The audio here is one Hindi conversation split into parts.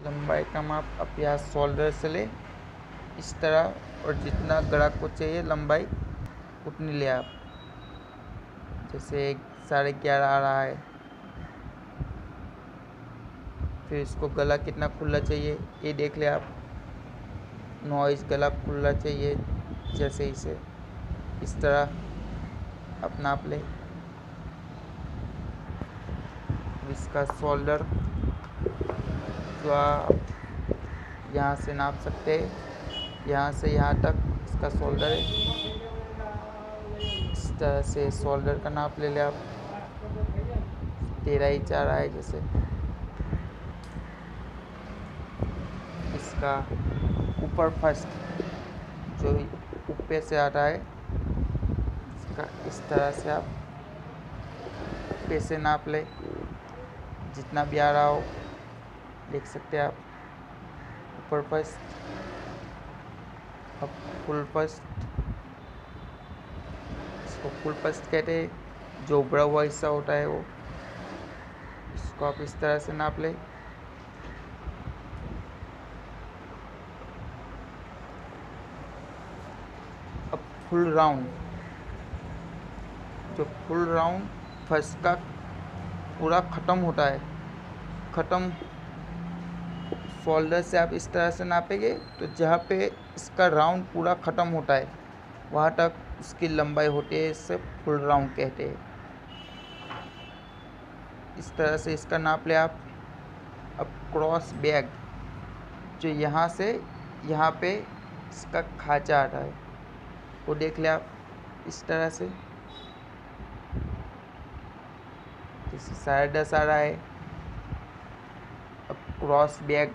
लंबाई का माप आप यहाँ शोल्डर से ले इस तरह, और जितना ग्राहक को चाहिए लंबाई उतनी ले आप। जैसे 11.5 आ रहा है, फिर इसको गला कितना खुला चाहिए ये देख ले आप। 9 इंच गला खुला चाहिए, जैसे इसे इस तरह आप नाप ले। इसका शोल्डर जो आप यहाँ से नाप सकते हैं, यहाँ से यहाँ तक इसका शोल्डर है। इस तरह से शोल्डर का नाप ले ले आप। 13 इंच आ रहा है जैसे। इसका ऊपर फर्स्ट जो ऊपर से आ रहा है, इसका इस तरह से आप ऊपर से नाप ले, जितना भी आ रहा हो देख सकते हैं आप। ऊपर फर्स्ट, अब फुल फर्स्ट, इसको फुल फर्स्ट कहते हैं। जो उभरा हुआ हिस्सा होता है वो, इसको आप इस तरह से नाप ले। अब फुल राउंड, जो फुल राउंड फर्स्ट का पूरा ख़त्म होता है, ख़त्म शोल्डर से आप इस तरह से नापेंगे तो जहाँ पे इसका राउंड पूरा ख़त्म होता है वहाँ तक उसकी लंबाई होती है, इससे फुल राउंड कहते हैं। इस तरह से इसका नाप ले आप। अब क्रॉस बैग, जो यहाँ से यहाँ पे इसका खांचा आता है वो देख ले आप। इस तरह से जैसे 10.5 आ रहा है। अब क्रॉस बैग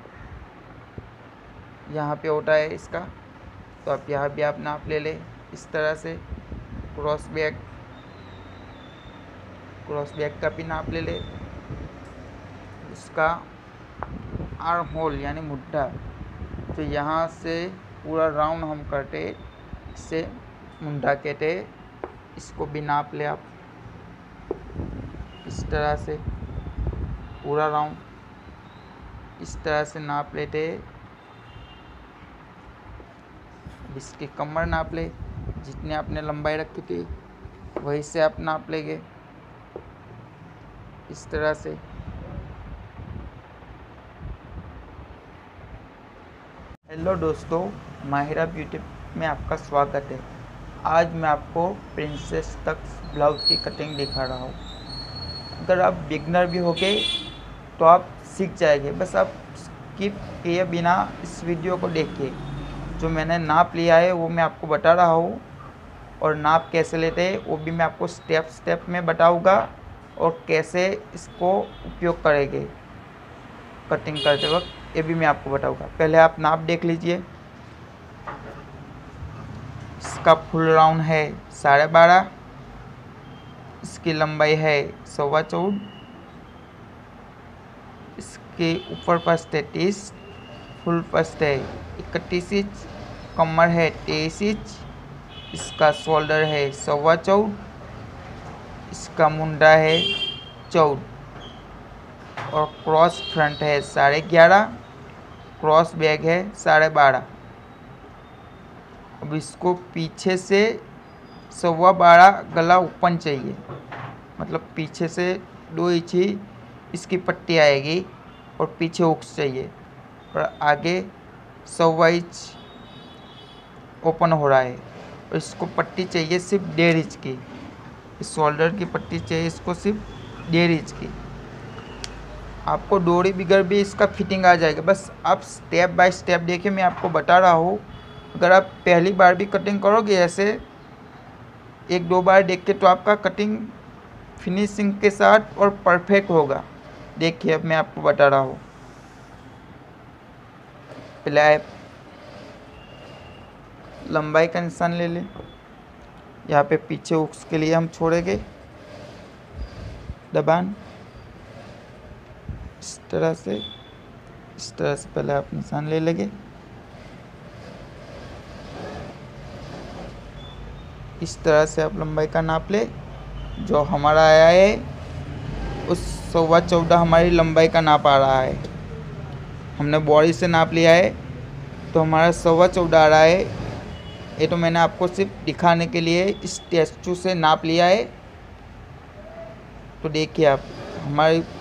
यहाँ पे होता है इसका, तो आप यहाँ भी आप नाप ले ले इस तरह से। क्रॉस बैग का भी नाप ले ले। उसका आर्म होल यानी मुड्ढा, तो यहाँ से पूरा राउंड हम करते इसे मुंडा कहते, इसको भी नाप ले आप। इस तरह से पूरा राउंड इस तरह से नाप लेते। इसकी कमर नाप ले, जितनी आपने लंबाई रखी थी वहीं से आप नाप लेंगे इस तरह से। हेलो दोस्तों, माहिरा ब्यूटी में आपका स्वागत है। आज मैं आपको प्रिंसेस तक ब्लाउज की कटिंग दिखा रहा हूँ। अगर आप बिगनर भी हो गए तो आप सीख जाएंगे, बस आप स्किप किए बिना इस वीडियो को देखिए। जो मैंने नाप लिया है वो मैं आपको बता रहा हूँ, और नाप कैसे लेते हैं वो भी मैं आपको स्टेप में बताऊँगा, और कैसे इसको उपयोग करेंगे कटिंग करते वक्त ये भी मैं आपको बताऊँगा। पहले आप नाप देख लीजिए। इसका फुल राउंड है 12.5, इसकी लंबाई है 14.25, इसके ऊपर फर्स्ट है 30, फुल फर्स्ट है 31 इंच, कमर है 23 इंच, इसका शोल्डर है 14.25, इसका मुंडा है 14, और क्रॉस फ्रंट है 11.5, क्रॉस बैग है 12.5। अब इसको पीछे से 12.25 गला ओपन चाहिए, मतलब पीछे से 2 इंच ही इसकी पट्टी आएगी, और पीछे हुक्स चाहिए, और आगे 1.25 इंच ओपन हो रहा है। और इसको पट्टी चाहिए सिर्फ 1.5 इंच की। इस शोल्डर की पट्टी चाहिए इसको सिर्फ 1.5 इंच की। आपको डोरी बिगर भी इसका फिटिंग आ जाएगा, बस आप स्टेप बाय स्टेप देखिए, मैं आपको बता रहा हूँ। अगर आप पहली बार भी कटिंग करोगे ऐसे 1-2 बार देख के, तो आपका कटिंग फिनिशिंग के साथ और परफेक्ट होगा। देखिए अब मैं आपको बता रहा हूँ। पहले आप लंबाई का निशान ले लें। यहाँ पे पीछे हुक्स के लिए हम छोड़ेंगे दबान, इस तरह से पहले आप निशान ले लेंगे। इस तरह से आप लंबाई का नाप ले। जो हमारा आया है उस 14.25 हमारी लंबाई का नाप आ रहा है। हमने बॉडी से नाप लिया है तो हमारा 14.25 आ रहा है। ये तो मैंने आपको सिर्फ दिखाने के लिए इस टेस्टू से नाप लिया है। तो देखिए आप,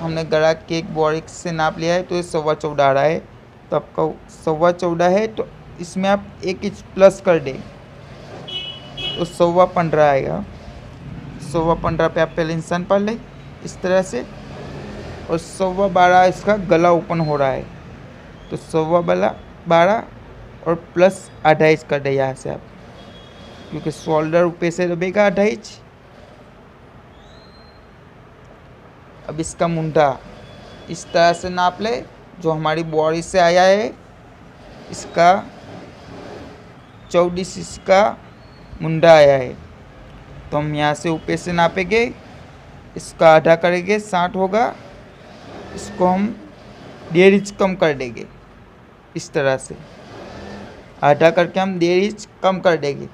हमने गला के एक बॉडी से नाप लिया है तो ये 14.25 आ रहा है। तो आपका 14.25 है तो इसमें आप 1 इंच प्लस कर दें तो 15.25 आएगा। 15.25 पे आप पहले निशान पढ़ लें इस तरह से, और 12.25 इसका गला ओपन हो रहा है तो 12.25 और प्लस 1/2 इंच कर दें यहाँ से आप, क्योंकि शोल्डर ऊपर से दबेगा 1/2 इंच। अब इसका मुंडा इस तरह से नाप ले जो हमारी बॉडी से आया है। इसका 14 इंच का मुंडा आया है तो हम यहाँ से ऊपर से नापेंगे, इसका आधा करेंगे 60 होगा, इसको हम 1.5 इंच कम कर देंगे इस तरह से, आधा करके हम 1.5 इंच कम कर देंगे।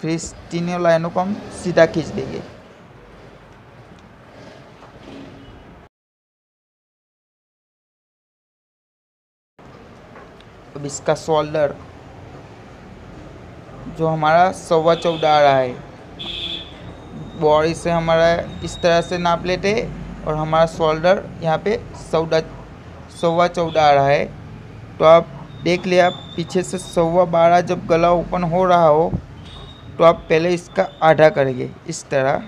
फिर इस तीनों लाइनों को हम सीधा खींच देंगे। अब इसका शोल्डर जो हमारा 14.25 आ रहा है, बॉडी से हमारा इस तरह से नाप लेते और हमारा शोल्डर यहाँ पे 14.25 आ रहा है। तो आप देख लिया, आप पीछे से 12.25 जब गला ओपन हो रहा हो तो आप पहले इसका आधा करेंगे इस तरह,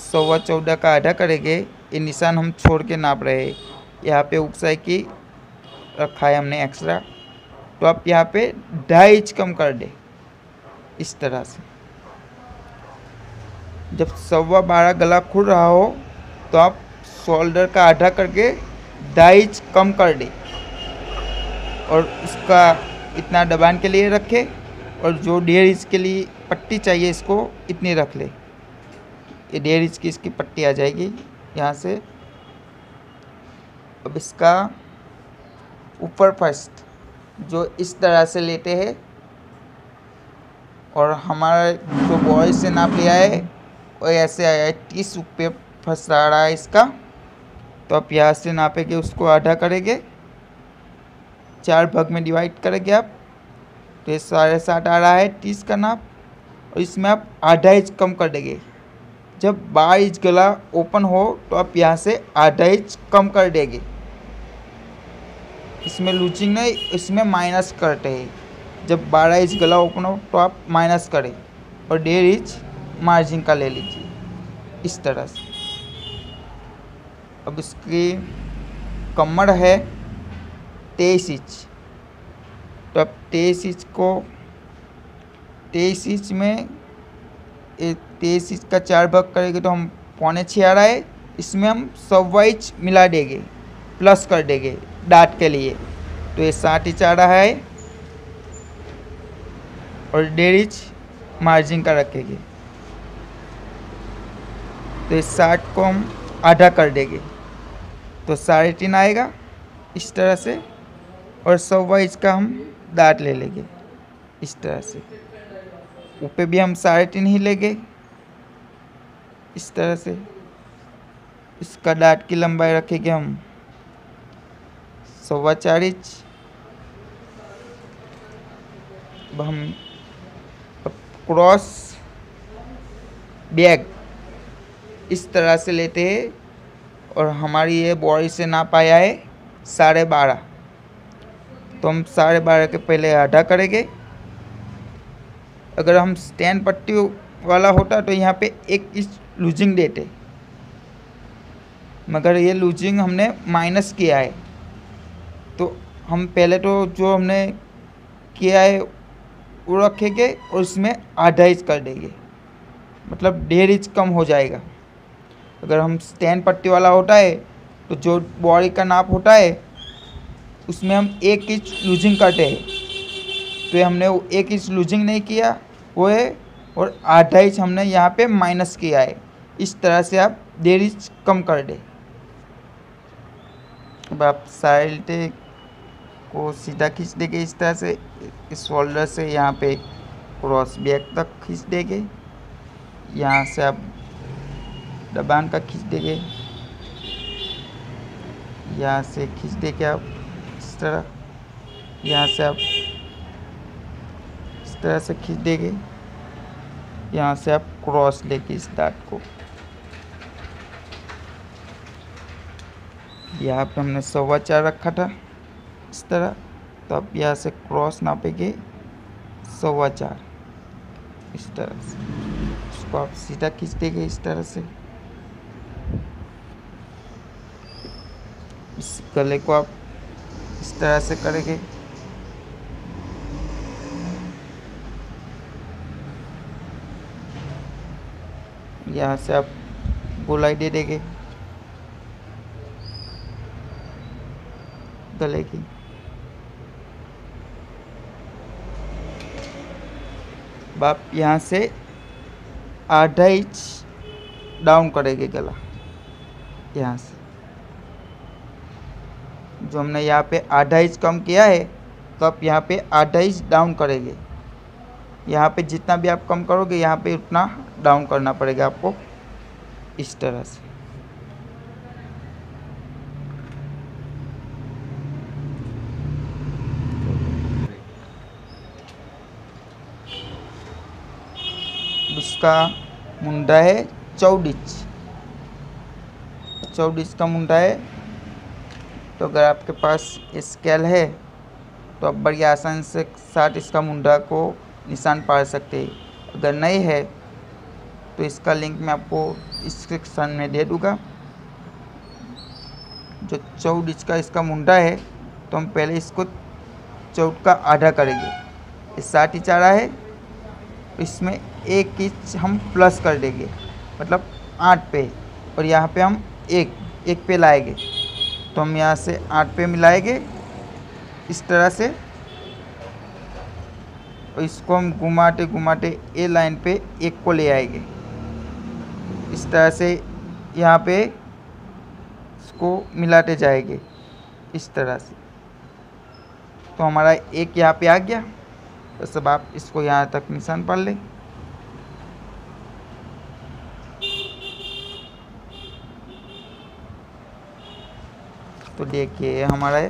14.25 का आधा करेंगे। ये निशान हम छोड़ के नाप रहे हैं, यहाँ पे उकसाई की रखा है हमने एक्स्ट्रा, तो आप यहाँ पे 2.5 इंच कम कर दे इस तरह से। जब 12.25 गला खुल रहा हो तो आप शोल्डर का आधा करके 2.5 इंच कम कर दे और इसका इतना दबान के लिए रखे, और जो 1.5 इंच के लिए पट्टी चाहिए इसको इतनी रख ले। ये 1.5 इंच की इसकी पट्टी आ जाएगी यहाँ से। अब इसका ऊपर फर्स्ट जो इस तरह से लेते हैं, और हमारा जो बॉडी से नाप लिया है वो ऐसे आया है, 30 ऊपर फंसा रहा है इसका। तो आप यहाँ से नापेंगे, उसको आधा करेंगे, 4 भाग में डिवाइड करेंगे आप, तो ये 7.5 आ रहा है 30 का नाप, और इसमें आप 1/2 इंच कम कर देंगे। जब 12 इंच गला ओपन हो तो आप यहाँ से 1/2 इंच कम कर देंगे। इसमें लूचिंग नहीं, इसमें माइनस करते हैं। जब 12 इंच गला ओपन हो तो आप माइनस करें और 1.5 इंच मार्जिन का ले लीजिए इस तरह से। अब इसकी कमर है 23 इंच, तो अब 23 इंच को 23 इंच में 23 इंच का 4 भाग करेंगे तो हम 5.25 आ रहा है। इसमें हम 1.25 इंच मिला देंगे, प्लस कर देंगे डाट के लिए, तो ये 60 इंच आ रहा है, और 1.5 इंच मार्जिन का रखेंगे, तो इस 60 को हम आधा कर देंगे तो 3.5 आएगा इस तरह से, और 1.25 इंच का हम दांत ले लेंगे इस तरह से। ऊपर भी हम 3.5 ही लेंगे इस तरह से। इसका दांत की लंबाई रखेंगे हम 4.25 इंच। अब हम क्रॉस बैग इस तरह से लेते हैं, और हमारी ये बॉडी से नाप आया है 12.5, तो हम 12.5 के पहले आधा करेंगे। अगर हम स्टैंड पट्टी वाला होता तो यहाँ पे 1 इंच लूजिंग देते, मगर ये लूजिंग हमने माइनस किया है, तो हम पहले तो जो हमने किया है वो रखेंगे और इसमें 1/2 इंच कर देंगे, मतलब 1.5 इंच कम हो जाएगा। अगर हम स्टैंड पट्टी वाला होता है तो जो बॉडी का नाप होता है उसमें हम 1 इंच लूजिंग करते हैं, तो हमने 1 इंच लूजिंग नहीं किया वो है, और 1/2 इंच हमने यहाँ पे माइनस किया है। इस तरह से आप 1.5 इंच कम कर दें। अब आप साइड को सीधा खींच देंगे इस तरह से, इस शोल्डर से यहाँ पे क्रॉस बैक तक खींच देंगे, यहाँ से आप दबान का खींच देंगे, यहाँ से खींच देंगे आप तरह। यहाँ से आप इस तरह से खींच देंगे। यहाँ से आप क्रॉस लेके इस डार्ट को, यहाँ पे हमने 4.25 रखा था इस तरह, तो अब यहाँ से क्रॉस नापेंगे 4.25 इस तरह से। इसको आप सीधा खींच देंगे इस तरह से। इस गले को आप इस तरह से करेंगे। यहाँ से आप गोलाई दे देंगे गले की। आप यहाँ से आधा इंच डाउन करेंगे गला। यहाँ से जो हमने यहाँ पे आधा इंच कम किया है, तो आप यहाँ पे आधा इंच डाउन करेंगे। यहाँ पे जितना भी आप कम करोगे, यहाँ पे उतना डाउन करना पड़ेगा आपको इस तरह से। उसका मुंडा है 14 इंच का मुंडा है। तो अगर आपके पास स्केल है तो आप बड़ी आसानी से 60 इंच का मुंडा को निशान पा सकते हैं। अगर नहीं है तो इसका लिंक मैं आपको डिस्क्रिप्शन में दे दूँगा। जो 14 इंच का इसका मुंडा है, तो हम पहले इसको 14 का आधा करेंगे। ये 60 इंच आ रहा है, इसमें 1 इंच हम प्लस कर देंगे, मतलब 8 पे, और यहाँ पे हम एक पे लाएंगे। तो हम यहाँ से 8 पे मिलाएंगे इस तरह से, और इसको हम घुमाते घुमाते ए लाइन पे 1 को ले आएंगे इस तरह से। यहाँ पे इसको मिलाते जाएंगे इस तरह से। तो हमारा 1 यहाँ पे आ गया। तो सब आप इसको यहाँ तक निशान पढ़ लें। तो देखिए हमारा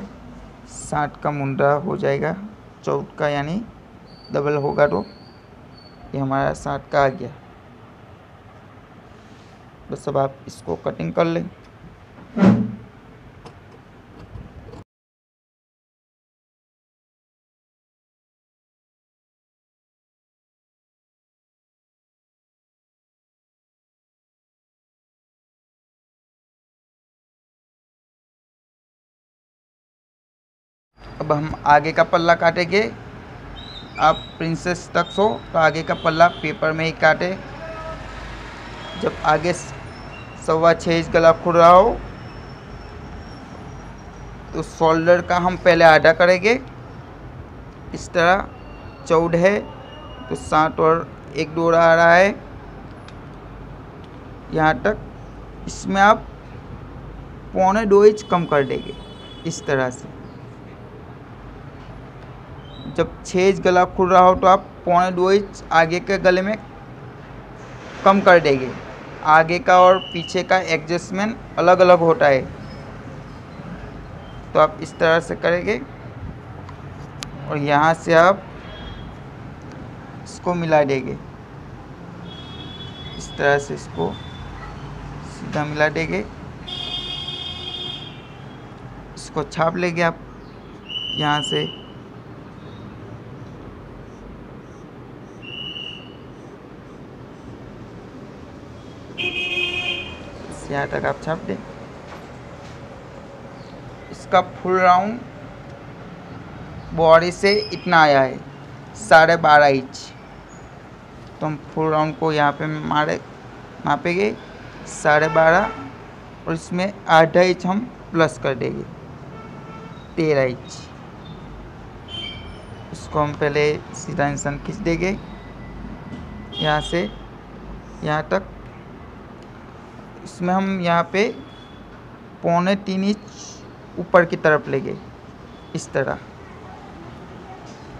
60 का मुंडा हो जाएगा 14 का, यानी डबल होगा, तो ये हमारा 60 का आ गया। बस अब आप इसको कटिंग कर लें। अब हम आगे का पल्ला काटेंगे। आप प्रिंसेस तक हो तो आगे का पल्ला पेपर में ही काटे। जब आगे 6.25 इंच गला खुल रहा हो, तो शोल्डर का हम पहले आधा करेंगे इस तरह। 14 है तो 60 और 1 डोरा आ रहा है यहाँ तक। इसमें आप 1.25 इंच कम कर देंगे इस तरह से। जब 6 इंच गला खुल रहा हो तो आप 1.25 इंच आगे के गले में कम कर देंगे। आगे का और पीछे का एडजस्टमेंट अलग अलग होता है, तो आप इस तरह से करेंगे। और यहाँ से आप इसको मिला देंगे इस तरह से, इसको सीधा मिला देंगे। इसको छाप लेंगे आप यहाँ से। यहाँ तक आप छाप दें। इसका फुल राउंड बॉडी से इतना आया है 12.5 इंच। तो हम फुल राउंड को यहाँ पे मापेंगे 12.5, और इसमें आधा इंच हम प्लस कर देंगे 13 इंच। इसको हम पहले सीधा निशान खींच देंगे यहाँ से यहाँ तक। इसमें हम यहाँ पे 3.25 इंच ऊपर की तरफ लेंगे इस तरह,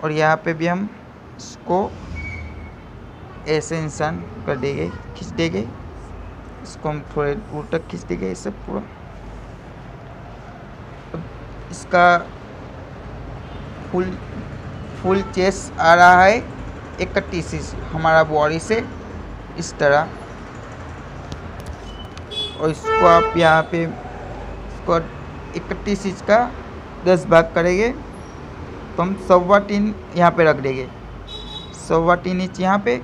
और यहाँ पे भी हम इसको ऐसे निशान कर देंगे, खींच देंगे। इसको हम थोड़े दूर तक खींच देंगे इसे पूरा। अब इसका फुल चेस्ट आ रहा है 31 इंच हमारा बॉडी से, इस तरह। और इसको आप यहाँ पे इसको 31 इंच का 10 भाग करेंगे तो हम 3.25 यहाँ पे रख देंगे, 3.25 इंच यहाँ पे,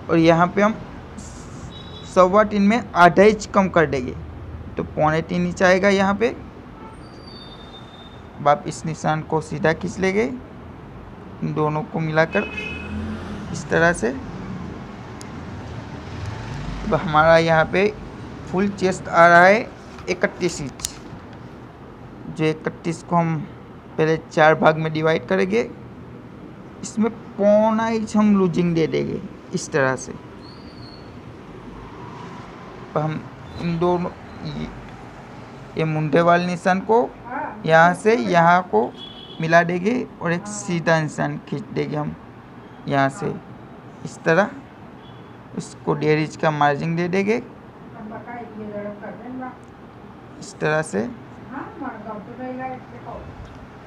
और यहाँ पे हम 3.25 में आधा इंच कम कर देंगे तो 3.25 इंच आएगा यहाँ पे। अब आप इस निशान को सीधा खींच लेंगे, इन दोनों को मिलाकर इस तरह से। अब हमारा यहाँ पे फुल चेस्ट आ रहा है 31 इंच, जो 31 को हम पहले 4 भाग में डिवाइड करेंगे, इसमें 0.25 इंच हम लूजिंग दे देंगे इस तरह से। अब हम इन दोनों ये मुंडे वाले निशान को यहाँ से यहाँ को मिला देंगे और एक सीधा निशान खींच देंगे हम यहाँ से इस तरह। इसको 1.5 इंच का मार्जिन दे देंगे इस तरह से।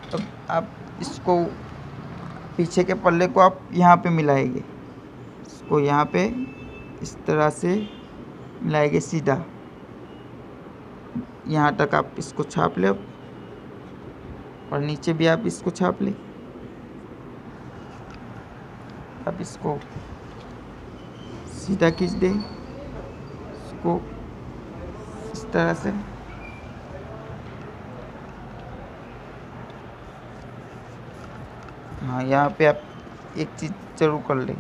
अब आप इसको पीछे के पल्ले को आप यहाँ पे मिलाएंगे, इसको यहाँ पे इस तरह से मिलाएंगे सीधा, यहाँ तक आप इसको छाप ले, और नीचे भी आप इसको छाप ले। अब इसको सीधा खींच दें, इसको इस तरह से। हाँ, यहाँ पे आप एक चीज़ जरूर कर लें,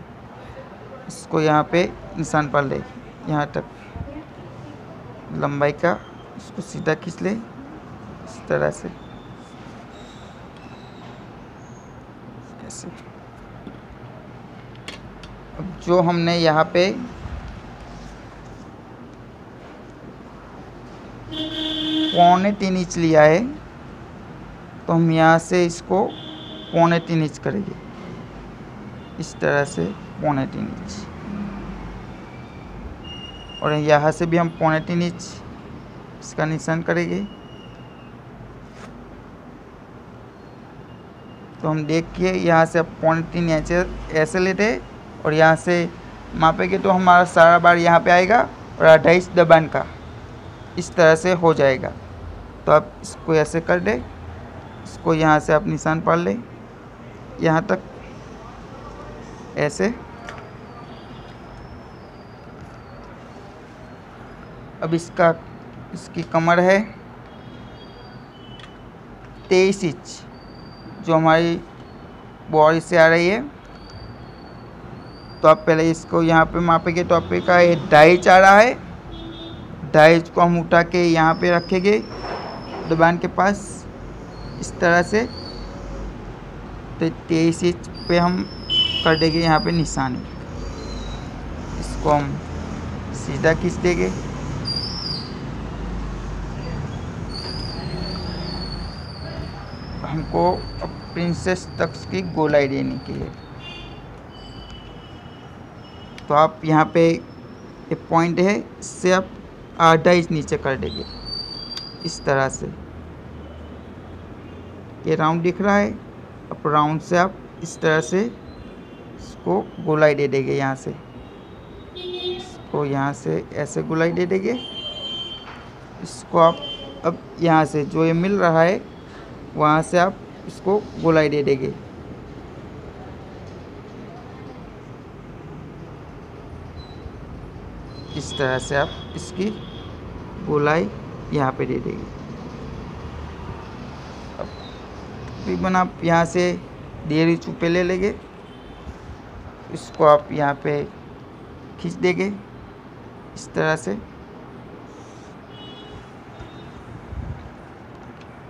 इसको यहाँ पे निशान पर ले, यहाँ तक लंबाई का, इसको सीधा खींच ले इस तरह से, ऐसे। अब जो हमने यहाँ पे 3.25 इंच लिया है तो हम यहाँ से इसको 3.25 इंच करेंगे इस तरह से, 3.25 इंच। और यहाँ से भी हम 3.25 इंच इसका निशान करेंगे। तो हम देखिए यहाँ से अब 3.25 इंच ऐसे लेते और यहाँ से मापेंगे तो हमारा सारा बार यहाँ पे आएगा और 2.5 इंच दबान का इस तरह से हो जाएगा। तो आप इसको ऐसे कर दे, इसको यहाँ से आप निशान पढ़ लें यहाँ तक ऐसे। अब इसकी कमर है 23 इंच जो हमारी बॉडी से आ रही है। तो आप पहले इसको यहाँ पे मापेंगे तो आपका ये 2.5 इंच आ रहा है, 2.5 इंच को हम उठा के यहाँ पे रखेंगे दबान के पास इस तरह से। तो 23 इंच पे हम कर देंगे यहाँ पे निशानी, इसको हम सीधा खींच देंगे। हमको अब प्रिंसेस तक की गोलाई देने की है, तो आप यहाँ पे एक पॉइंट है, इससे आप 2.5 इंच नीचे कर देंगे इस तरह से। ये राउंड दिख रहा है, अब राउंड से आप इस तरह से इसको गोलाई दे देंगे, यहाँ से इसको यहाँ से ऐसे गोलाई दे देंगे। इसको आप अब यहाँ से जो ये मिल रहा है वहाँ से आप इसको गोलाई दे देंगे। इस तरह से आप इसकी गोलाई यहाँ पे दे देंगे। अब तकरीबन आप यहाँ से 1.5 इंच ऊपर ले लेंगे, इसको आप यहाँ पे खींच देंगे इस तरह से।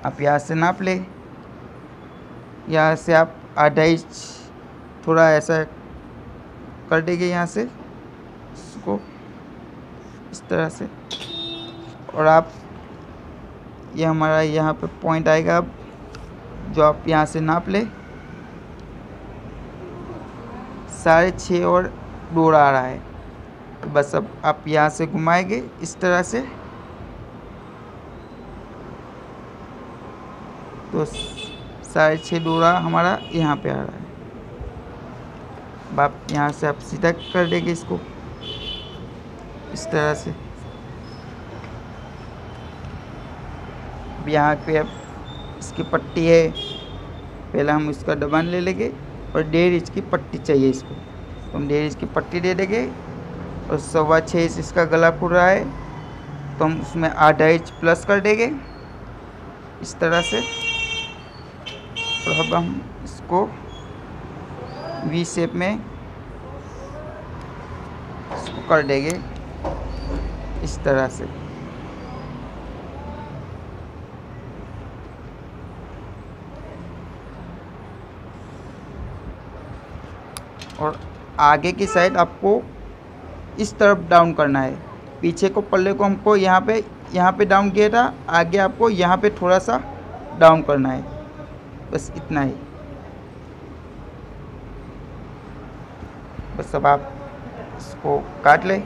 आप यहाँ से नाप ले, यहाँ से आप 2.5 इंच थोड़ा ऐसा कर देंगे यहाँ से इसको इस तरह से। और आप ये हमारा यहाँ पे पॉइंट आएगा, अब जो आप यहाँ से नाप ले 6.5 और डोरा आ रहा है। तो बस अब आप यहाँ से घुमाएंगे इस तरह से, तो 6.5 डोरा हमारा यहाँ पे आ रहा है। अब आप यहाँ से आप सीधा कर देंगे इसको इस तरह से। अब यहाँ पे अब इसकी पट्टी है, पहले हम इसका दबान ले लेंगे और 1.5 इंच की पट्टी चाहिए इसको, तो हम 1.5 इंच की पट्टी दे देंगे। और 6.25 इंच इसका गला खुल रहा है, तो हम उसमें आधा इंच प्लस कर देंगे इस तरह से। और अब हम इसको वी शेप में इसको कर देंगे इस तरह से। और आगे की साइड आपको इस तरफ डाउन करना है, पीछे को पल्ले को हमको यहाँ पे डाउन किया था, आगे आपको यहाँ पे थोड़ा सा डाउन करना है, बस इतना ही। बस अब आप इसको काट लें।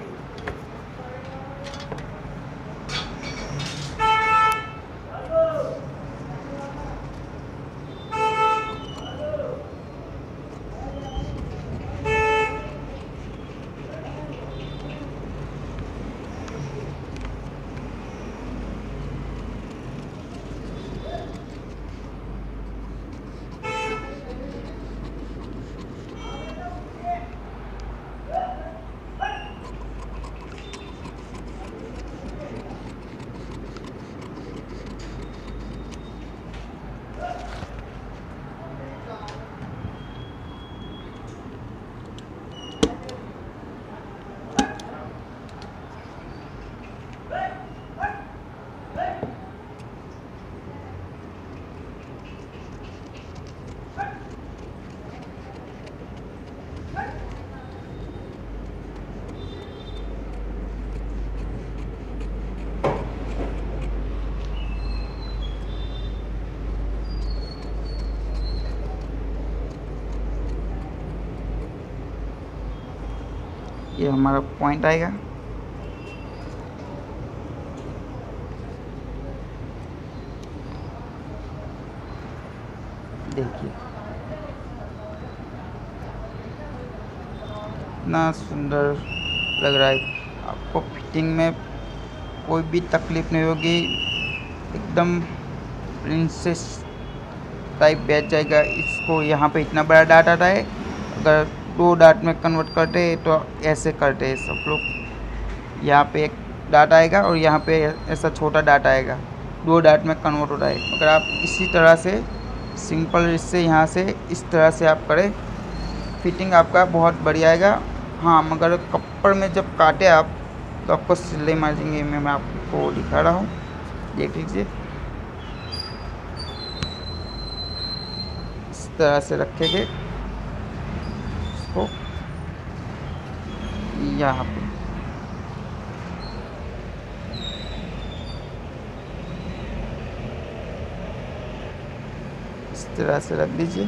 ये हमारा पॉइंट आएगा। देखिए इतना सुंदर लग रहा है, आपको फिटिंग में कोई भी तकलीफ नहीं होगी, एकदम प्रिंसेस टाइप बैठ जाएगा। इसको यहाँ पे इतना बड़ा डाट आता है, अगर 2 डाट में कन्वर्ट करते हैं तो ऐसे करते हैं सब लोग। यहाँ पे एक डाट आएगा और यहाँ पे ऐसा छोटा डाट आएगा, 2 डाट में कन्वर्ट होता है। अगर आप इसी तरह से सिंपल इससे यहाँ से इस तरह से आप करें, फिटिंग आपका बहुत बढ़िया आएगा। हाँ, मगर कपड़ में जब काटे आप तो आपको सिलाई मार्जिंग में मैं आपको दिखा रहा हूँ, देख लीजिए। इस तरह से रखेंगे इसको यहाँ पे, इस तरह से रख दीजिए।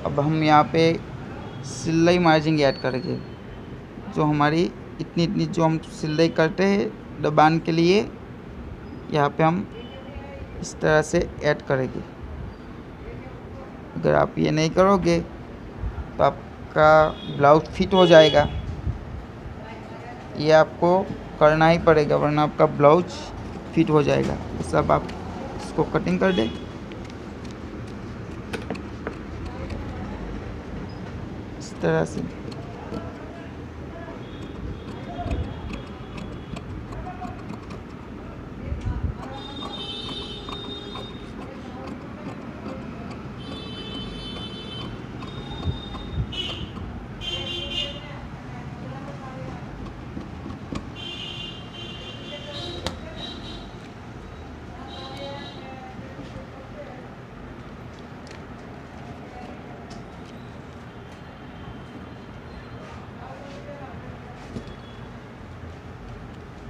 अब हम यहाँ पे सिलाई मार्जिंग ऐड करेंगे, जो हमारी इतनी जो हम सिलाई करते हैं दबान के लिए, यहाँ पे हम इस तरह से ऐड करेंगे। अगर आप ये नहीं करोगे तो आपका ब्लाउज फिट हो जाएगा, ये आपको करना ही पड़ेगा, वरना आपका ब्लाउज फिट हो जाएगा। सब आप इसको कटिंग कर दें इस तरह से।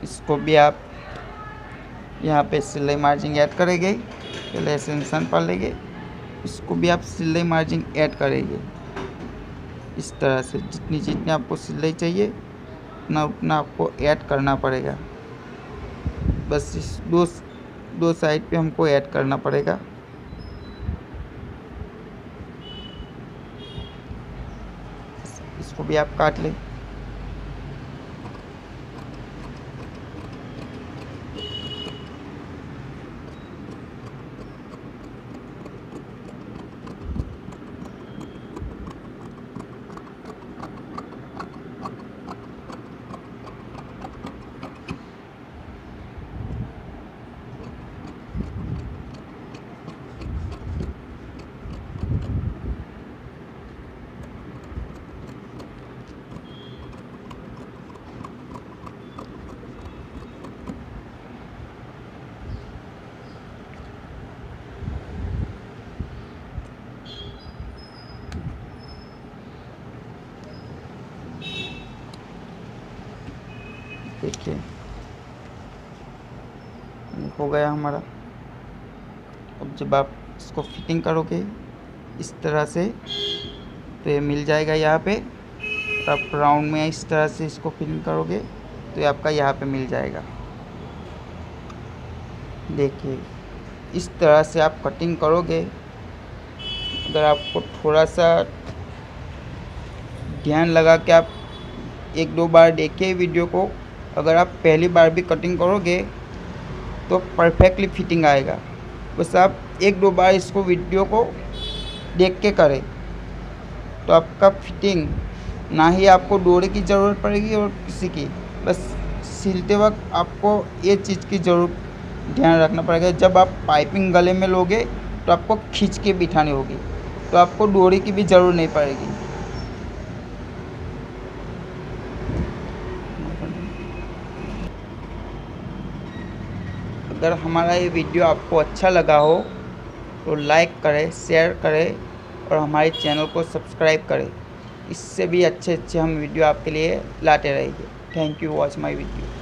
इसको भी आप यहाँ पे सिलाई मार्जिंग ऐड करेंगे, पहले ऐसे निशान पा लेंगे, इसको भी आप सिलाई मार्जिंग ऐड करेंगे इस तरह से। जितनी आपको सिलाई चाहिए उतना आपको ऐड करना पड़ेगा। बस इस दो साइड पे हमको ऐड करना पड़ेगा। इसको भी आप काट लें। देखिए हो गया हमारा। अब जब आप इसको फिटिंग करोगे इस तरह से तो ये मिल जाएगा यहाँ पे। तो आप राउंड में इस तरह से इसको फिटिंग करोगे तो ये आपका यहाँ पे मिल जाएगा। देखिए इस तरह से आप कटिंग करोगे। अगर आपको थोड़ा सा ध्यान लगा के आप एक दो बार देखिए वीडियो को, अगर आप पहली बार भी कटिंग करोगे तो परफेक्टली फिटिंग आएगा। बस आप एक दो बार इसको वीडियो को देख के करें तो आपका फिटिंग ना ही आपको डोरे की ज़रूरत पड़ेगी और किसी की। बस सिलते वक्त आपको ये चीज़ की ज़रूर ध्यान रखना पड़ेगा, जब आप पाइपिंग गले में लोगे तो आपको खींच के बिठानी होगी, तो आपको डोरी की भी ज़रूरत नहीं पड़ेगी। अगर हमारा ये वीडियो आपको अच्छा लगा हो तो लाइक करें, शेयर करें और हमारे चैनल को सब्सक्राइब करें। इससे भी अच्छे हम वीडियो आपके लिए लाते रहेंगे। Thank you watch my video.